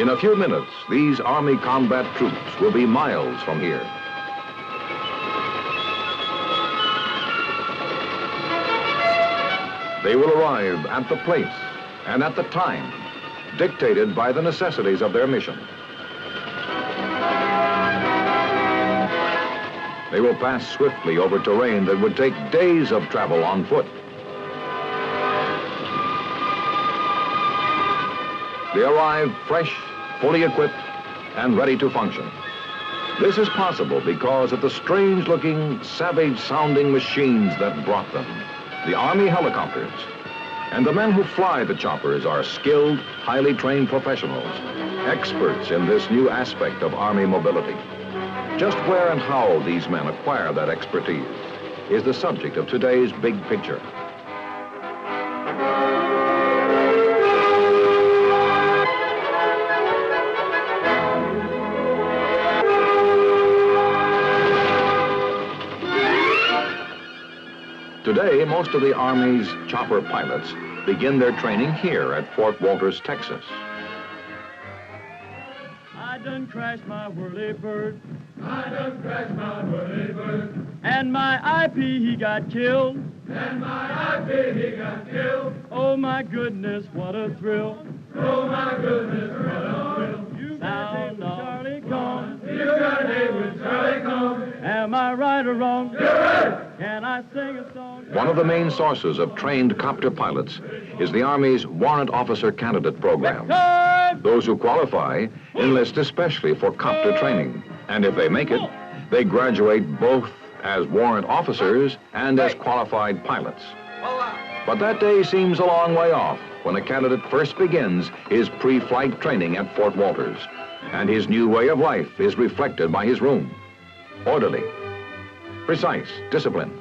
In a few minutes, these Army combat troops will be miles from here. They will arrive at the place and at the time dictated by the necessities of their mission. They will pass swiftly over terrain that would take days of travel on foot. They arrive fresh, fully equipped, and ready to function. This is possible because of the strange-looking, savage-sounding machines that brought them, the Army helicopters. And the men who fly the choppers are skilled, highly trained professionals, experts in this new aspect of Army mobility. Just where and how these men acquire that expertise is the subject of today's Big Picture. Today, most of the Army's chopper pilots begin their training here at Fort Walters, Texas. I done crashed my whirly-bird. I done crashed my whirly-bird. And my IP, he got killed. And my IP, he got killed. Oh, my goodness, what a thrill. Oh, my goodness, what a thrill. You sound off, Charlie Cone. You got a name with Charlie Cone. Am I right or wrong? You're right. Can I sing a song? One of the main sources of trained copter pilots is the Army's Warrant Officer Candidate Program. Those who qualify enlist especially for copter training, and if they make it, they graduate both as warrant officers and as qualified pilots. But that day seems a long way off when a candidate first begins his pre-flight training at Fort Walters, and his new way of life is reflected by his room. Orderly, precise, disciplined.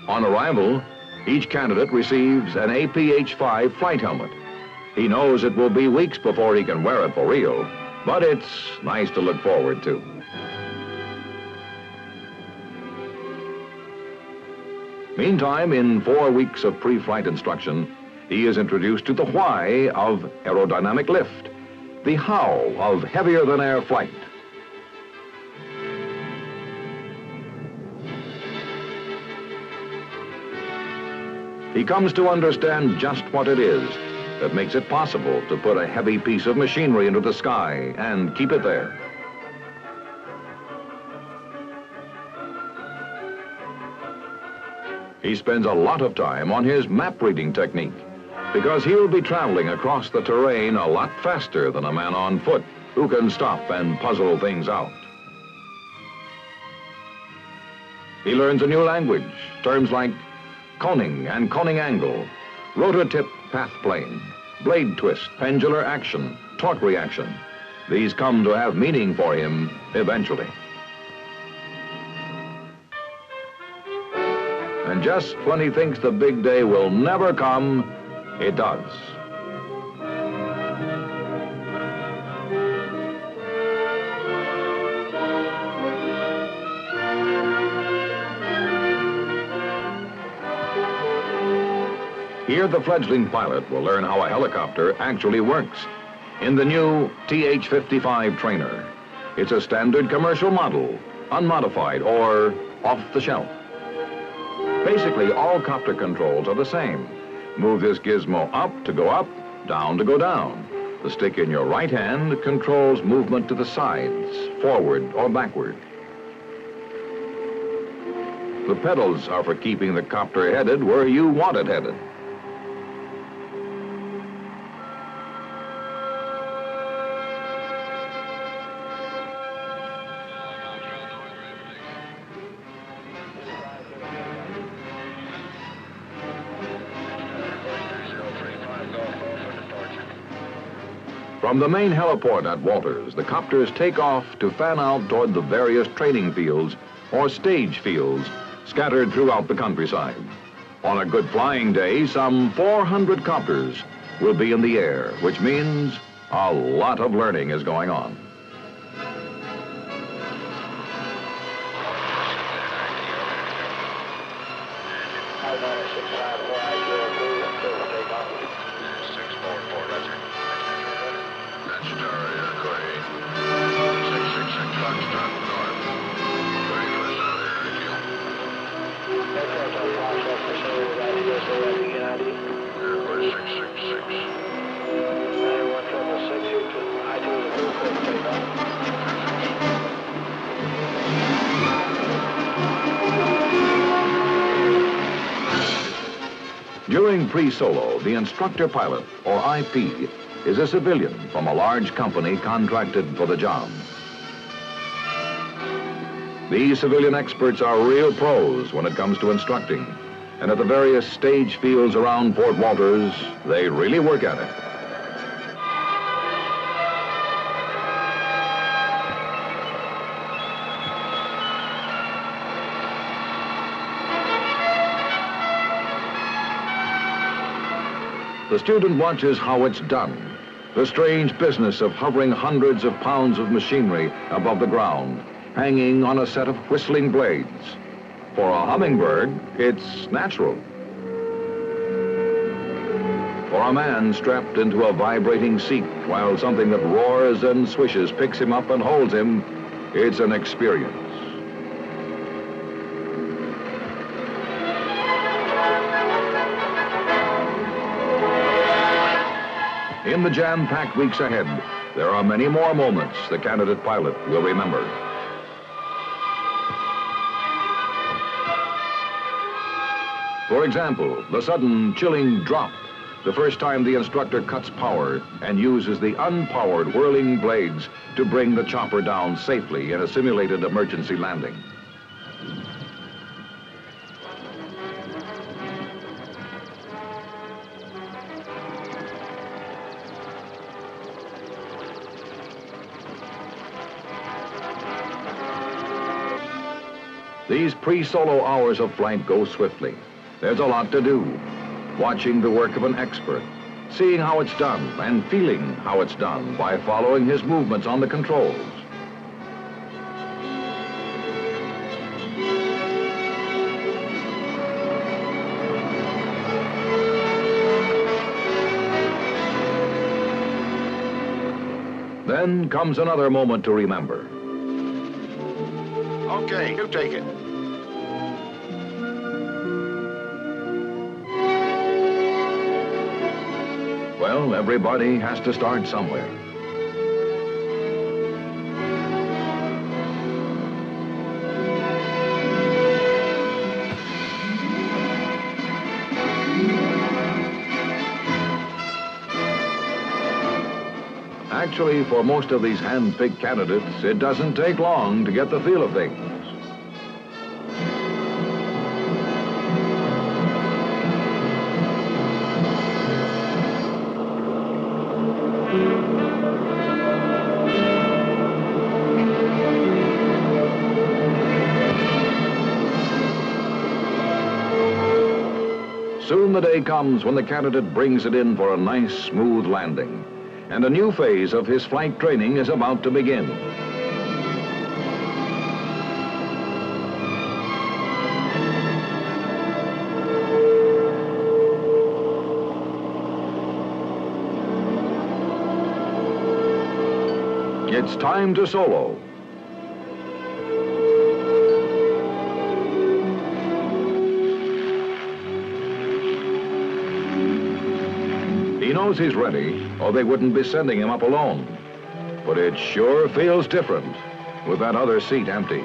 On arrival, each candidate receives an APH-5 flight helmet. He knows it will be weeks before he can wear it for real, but it's nice to look forward to. Meantime, in 4 weeks of pre-flight instruction, he is introduced to the why of aerodynamic lift, the how of heavier-than-air flight. He comes to understand just what it is that makes it possible to put a heavy piece of machinery into the sky and keep it there. He spends a lot of time on his map reading technique because he'll be traveling across the terrain a lot faster than a man on foot who can stop and puzzle things out. He learns a new language, terms like coning and coning angle, rotor tip path plane, blade twist, pendular action, torque reaction. These come to have meaning for him eventually. And just when he thinks the big day will never come, it does. Here, the fledgling pilot will learn how a helicopter actually works in the new TH-55 trainer. It's a standard commercial model, unmodified or off the shelf. Basically, all copter controls are the same. Move this gizmo up to go up, down to go down. The stick in your right hand controls movement to the sides, forward or backward. The pedals are for keeping the copter headed where you want it headed. From the main heliport at Walters, the copters take off to fan out toward the various training fields or stage fields scattered throughout the countryside. On a good flying day, some 400 copters will be in the air, which means a lot of learning is going on. During pre-solo, the instructor pilot, or IP, is a civilian from a large company contracted for the job. These civilian experts are real pros when it comes to instructing, and at the various stage fields around Fort Walters, they really work at it. The student watches how it's done, the strange business of hovering hundreds of pounds of machinery above the ground, hanging on a set of whistling blades. For a hummingbird, it's natural. For a man strapped into a vibrating seat while something that roars and swishes picks him up and holds him, it's an experience. In the jam-packed weeks ahead, there are many more moments the candidate pilot will remember. For example, the sudden chilling drop, the first time the instructor cuts power and uses the unpowered whirling blades to bring the chopper down safely in a simulated emergency landing. These pre-solo hours of flight go swiftly. There's a lot to do. Watching the work of an expert, seeing how it's done, and feeling how it's done by following his movements on the controls. Then comes another moment to remember. Okay, you take it. Well, everybody has to start somewhere. Actually, for most of these hand-picked candidates, it doesn't take long to get the feel of things. Soon the day comes when the candidate brings it in for a nice, smooth landing, and a new phase of his flight training is about to begin. It's time to solo. He knows he's ready, or they wouldn't be sending him up alone. But it sure feels different with that other seat empty.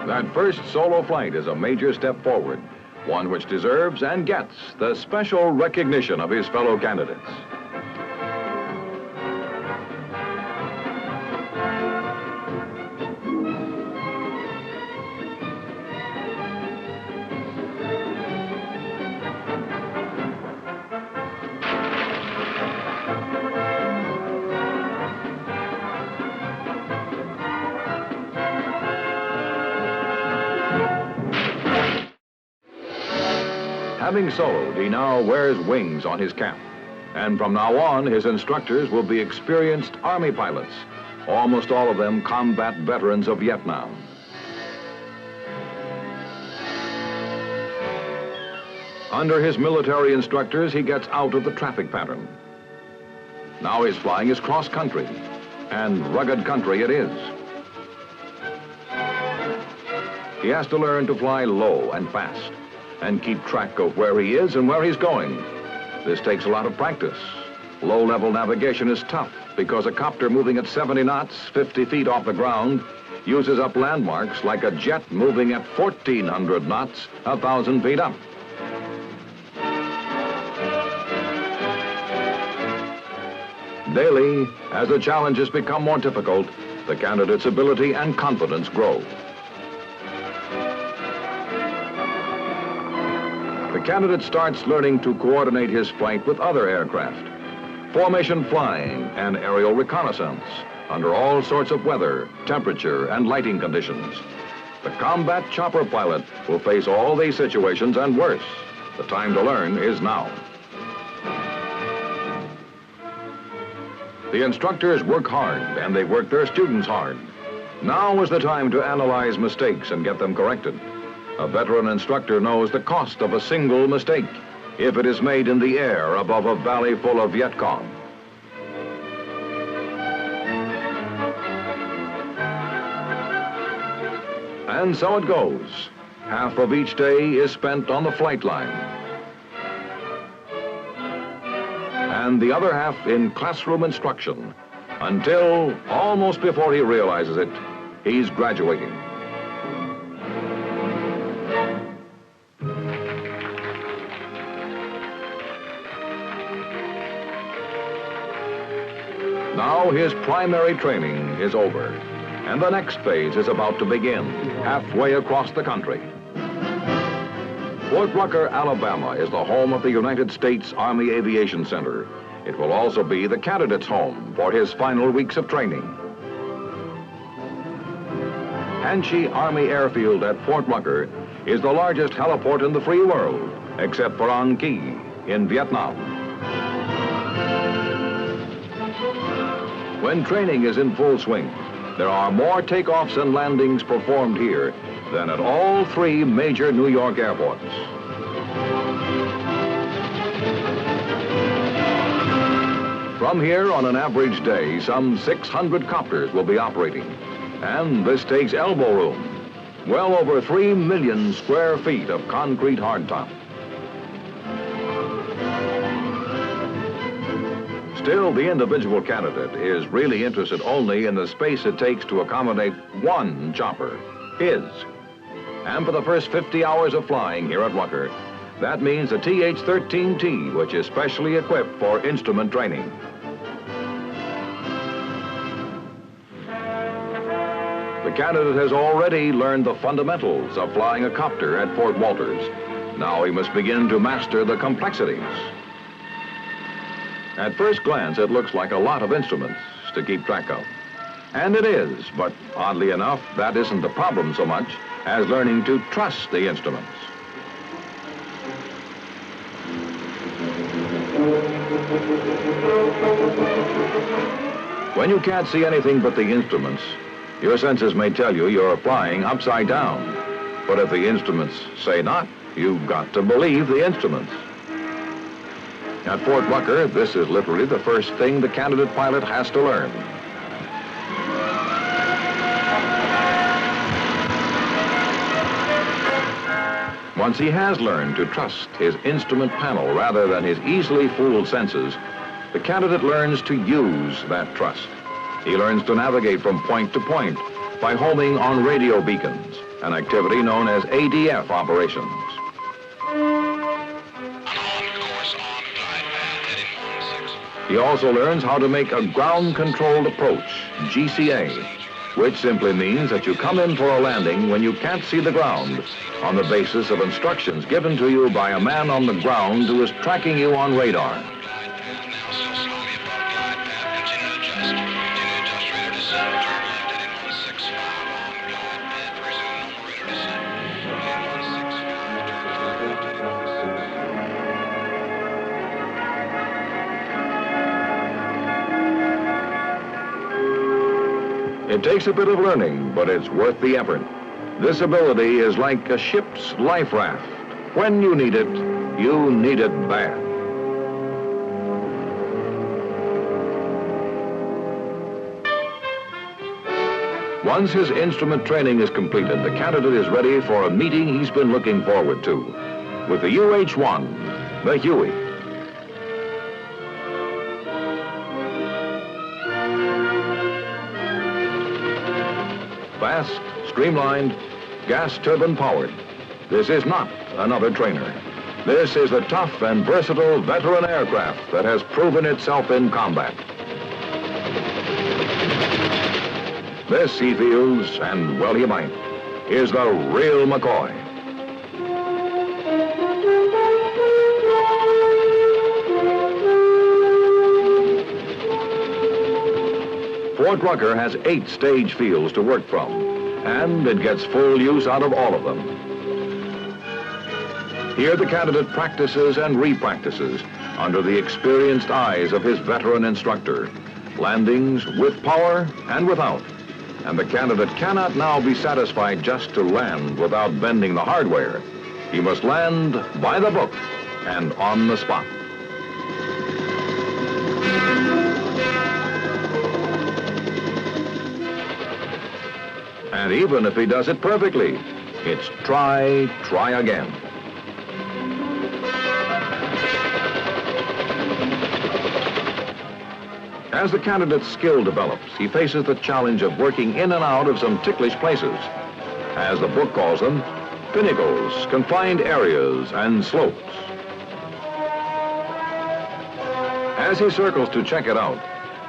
That first solo flight is a major step forward, one which deserves and gets the special recognition of his fellow candidates. Having soloed, he now wears wings on his cap. And from now on, his instructors will be experienced Army pilots, almost all of them combat veterans of Vietnam. Under his military instructors, he gets out of the traffic pattern. Now his flying is cross-country, and rugged country it is. He has to learn to fly low and fast, and keep track of where he is and where he's going. This takes a lot of practice. Low-level navigation is tough because a copter moving at 70 knots, 50 feet off the ground, uses up landmarks like a jet moving at 1,400 knots, 1,000 feet up. Daily, as the challenges become more difficult, the candidate's ability and confidence grow. The candidate starts learning to coordinate his flight with other aircraft, formation flying and aerial reconnaissance under all sorts of weather, temperature, and lighting conditions. The combat chopper pilot will face all these situations and worse. The time to learn is now. The instructors work hard, and they work their students hard. Now is the time to analyze mistakes and get them corrected. A veteran instructor knows the cost of a single mistake if it is made in the air above a valley full of Viet Cong. And so it goes. Half of each day is spent on the flight line, and the other half in classroom instruction, until almost before he realizes it, he's graduating. Now his primary training is over, and the next phase is about to begin, halfway across the country. Fort Rucker, Alabama is the home of the United States Army Aviation Center. It will also be the candidate's home for his final weeks of training. Hanchey Army Airfield at Fort Rucker is the largest heliport in the free world, except for An Key in Vietnam. When training is in full swing, there are more takeoffs and landings performed here than at all three major New York airports. From here, on an average day, some 600 copters will be operating, and this takes elbow room, well over 3 million square feet of concrete hardtop. Still, the individual candidate is really interested only in the space it takes to accommodate one chopper, his. And for the first 50 hours of flying here at Rucker, that means the TH-13T, which is specially equipped for instrument training. The candidate has already learned the fundamentals of flying a copter at Fort Walters. Now he must begin to master the complexities. At first glance, it looks like a lot of instruments to keep track of. And it is, but oddly enough, that isn't the problem so much as learning to trust the instruments. When you can't see anything but the instruments, your senses may tell you you're flying upside down. But if the instruments say not, you've got to believe the instruments. At Fort Rucker, this is literally the first thing the candidate pilot has to learn. Once he has learned to trust his instrument panel rather than his easily fooled senses, the candidate learns to use that trust. He learns to navigate from point to point by homing on radio beacons, an activity known as ADF operations. He also learns how to make a ground-controlled approach, GCA, which simply means that you come in for a landing when you can't see the ground on the basis of instructions given to you by a man on the ground who is tracking you on radar. It takes a bit of learning, but it's worth the effort. This ability is like a ship's life raft. When you need it bad. Once his instrument training is completed, the candidate is ready for a meeting he's been looking forward to with the UH-1, the Huey. Fast, streamlined, gas turbine powered. This is not another trainer. This is the tough and versatile veteran aircraft that has proven itself in combat. This, he feels, and well he might, is the real McCoy. Fort Rucker has 8 stage fields to work from, and it gets full use out of all of them. Here the candidate practices and re-practices under the experienced eyes of his veteran instructor. Landings with power and without. And the candidate cannot now be satisfied just to land without bending the hardware. He must land by the book and on the spot. And even if he does it perfectly, it's try again. As the candidate's skill develops, he faces the challenge of working in and out of some ticklish places. As the book calls them, pinnacles, confined areas, and slopes. As he circles to check it out,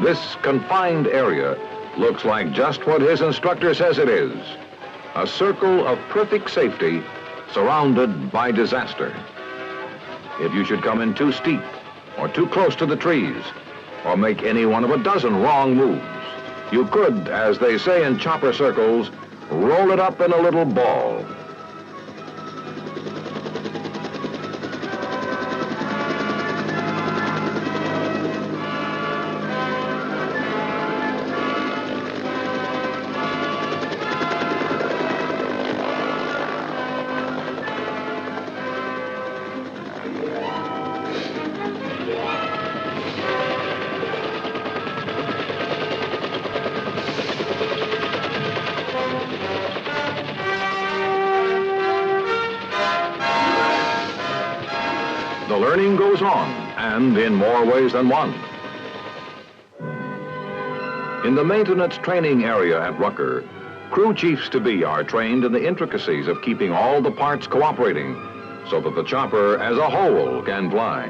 this confined area looks like just what his instructor says it is. A circle of perfect safety surrounded by disaster. If you should come in too steep or too close to the trees, or make any one of a dozen wrong moves, you could, as they say in chopper circles, roll it up in a little ball. The learning goes on, and in more ways than one. In the maintenance training area at Rucker, crew chiefs-to-be are trained in the intricacies of keeping all the parts cooperating so that the chopper as a whole can fly.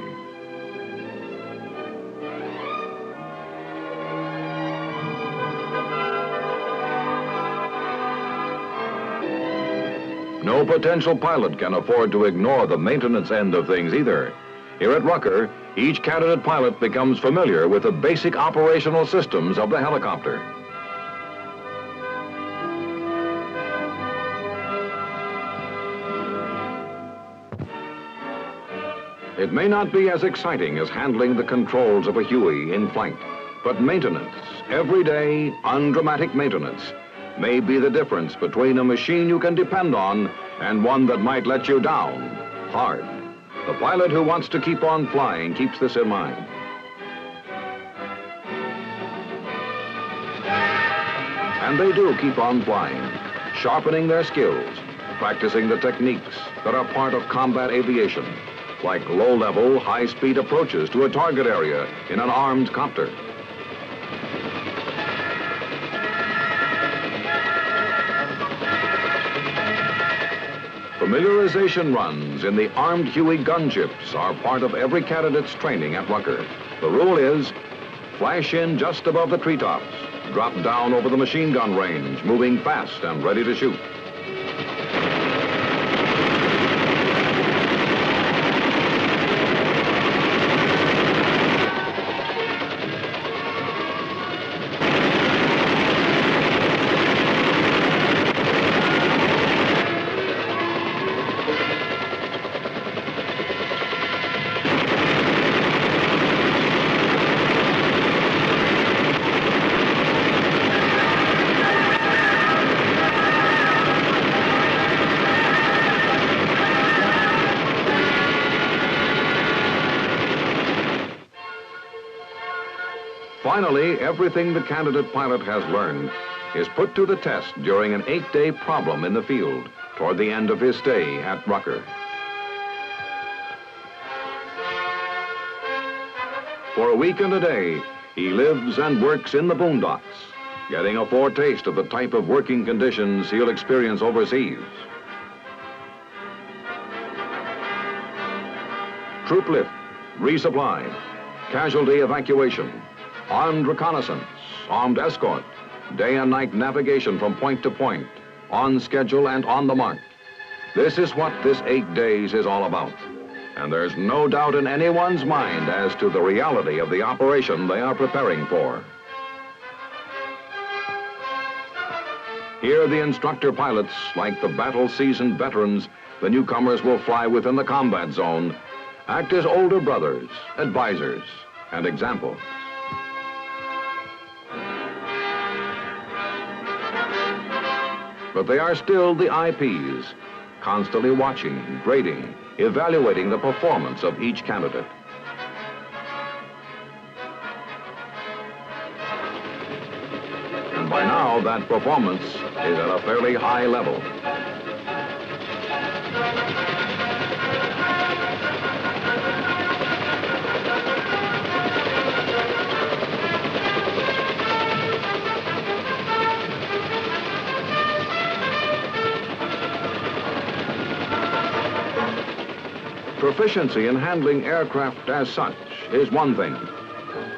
No potential pilot can afford to ignore the maintenance end of things either. Here at Rucker, each candidate pilot becomes familiar with the basic operational systems of the helicopter. It may not be as exciting as handling the controls of a Huey in flight, but maintenance, everyday, undramatic maintenance, may be the difference between a machine you can depend on and one that might let you down hard. The pilot who wants to keep on flying keeps this in mind. And they do keep on flying, sharpening their skills, practicing the techniques that are part of combat aviation, like low-level, high-speed approaches to a target area in an armed copter. Familiarization runs in the armed Huey gunships are part of every candidate's training at Rucker. The rule is, flash in just above the treetops, drop down over the machine gun range, moving fast and ready to shoot. Finally, everything the candidate pilot has learned is put to the test during an 8-day problem in the field toward the end of his stay at Rucker. For a week and a day, he lives and works in the boondocks, getting a foretaste of the type of working conditions he'll experience overseas. Troop lift, resupply, casualty evacuation, armed reconnaissance, armed escort, day and night navigation from point to point, on schedule and on the mark. This is what this 8 days is all about. And there's no doubt in anyone's mind as to the reality of the operation they are preparing for. Here, the instructor pilots, like the battle-seasoned veterans the newcomers will fly within the combat zone, act as older brothers, advisors, and examples. But they are still the IPs, constantly watching, grading, evaluating the performance of each candidate. And by now, that performance is at a fairly high level. Proficiency in handling aircraft as such is one thing.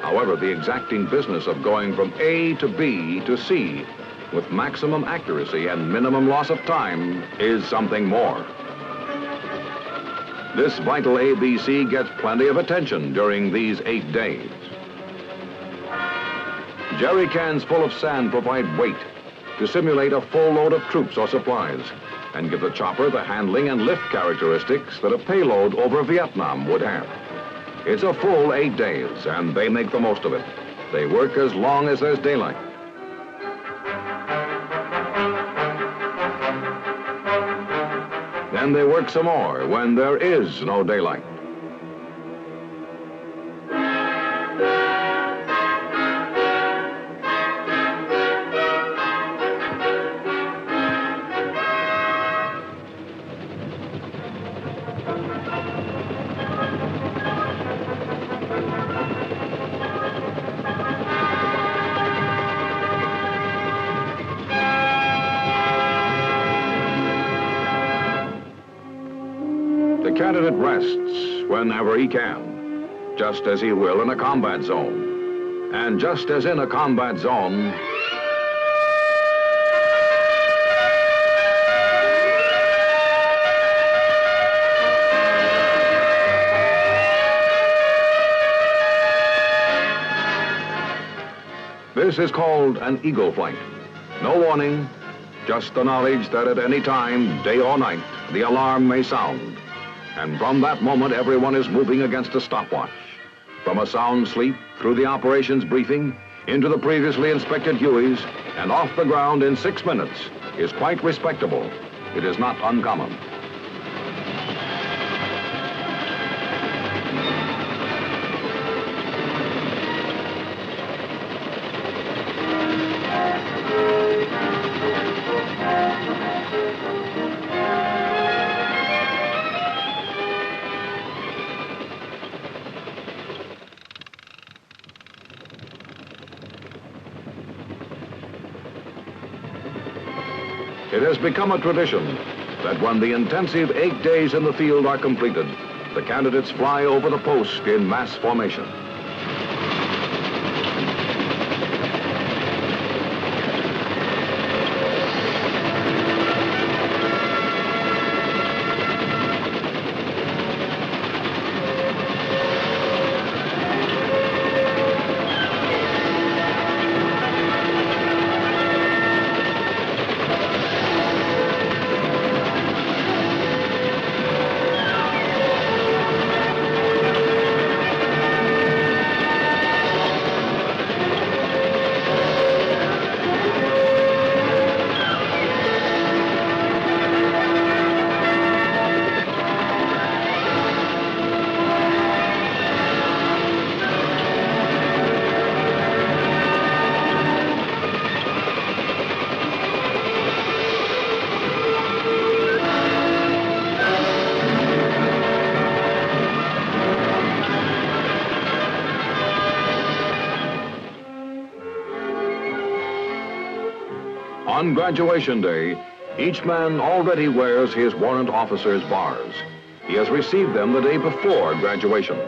However, the exacting business of going from A to B to C with maximum accuracy and minimum loss of time is something more. This vital ABC gets plenty of attention during these 8 days. Jerry cans full of sand provide weight to simulate a full load of troops or supplies and give the chopper the handling and lift characteristics that a payload over Vietnam would have. It's a full 8 days, and they make the most of it. They work as long as there's daylight. Then they work some more when there is no daylight. The candidate rests whenever he can, just as he will in a combat zone. And just as in a combat zone, this is called an eagle flight. No warning, just the knowledge that at any time, day or night, the alarm may sound. And from that moment, everyone is moving against a stopwatch. From a sound sleep, through the operations briefing, into the previously inspected Hueys, and off the ground in 6 minutes is quite respectable. It is not uncommon. It has become a tradition that when the intensive 8 days in the field are completed, the candidates fly over the post in mass formation. On graduation day, each man already wears his warrant officer's bars. He has received them the day before graduation,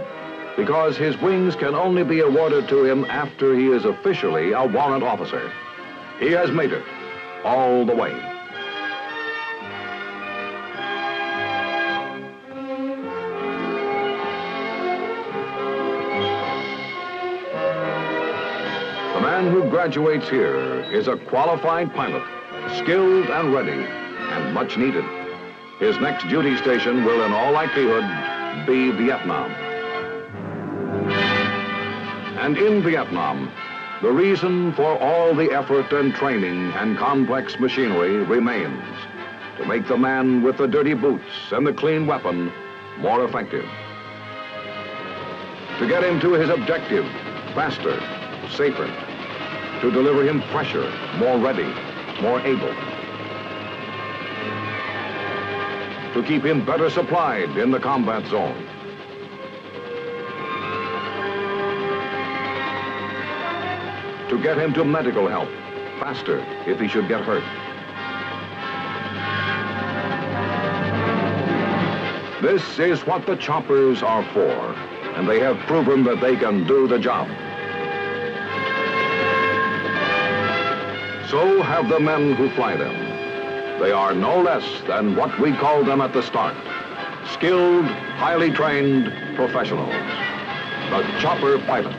because his wings can only be awarded to him after he is officially a warrant officer. He has made it all the way. The man who graduates here is a qualified pilot, skilled and ready, and much needed. His next duty station will, in all likelihood, be Vietnam. And in Vietnam, the reason for all the effort and training and complex machinery remains: to make the man with the dirty boots and the clean weapon more effective. To get him to his objective faster, safer. To deliver him fresher, more ready, more able. To keep him better supplied in the combat zone. To get him to medical help faster if he should get hurt. This is what the choppers are for, and they have proven that they can do the job. So have the men who fly them. They are no less than what we called them at the start: skilled, highly trained professionals, the chopper pilots.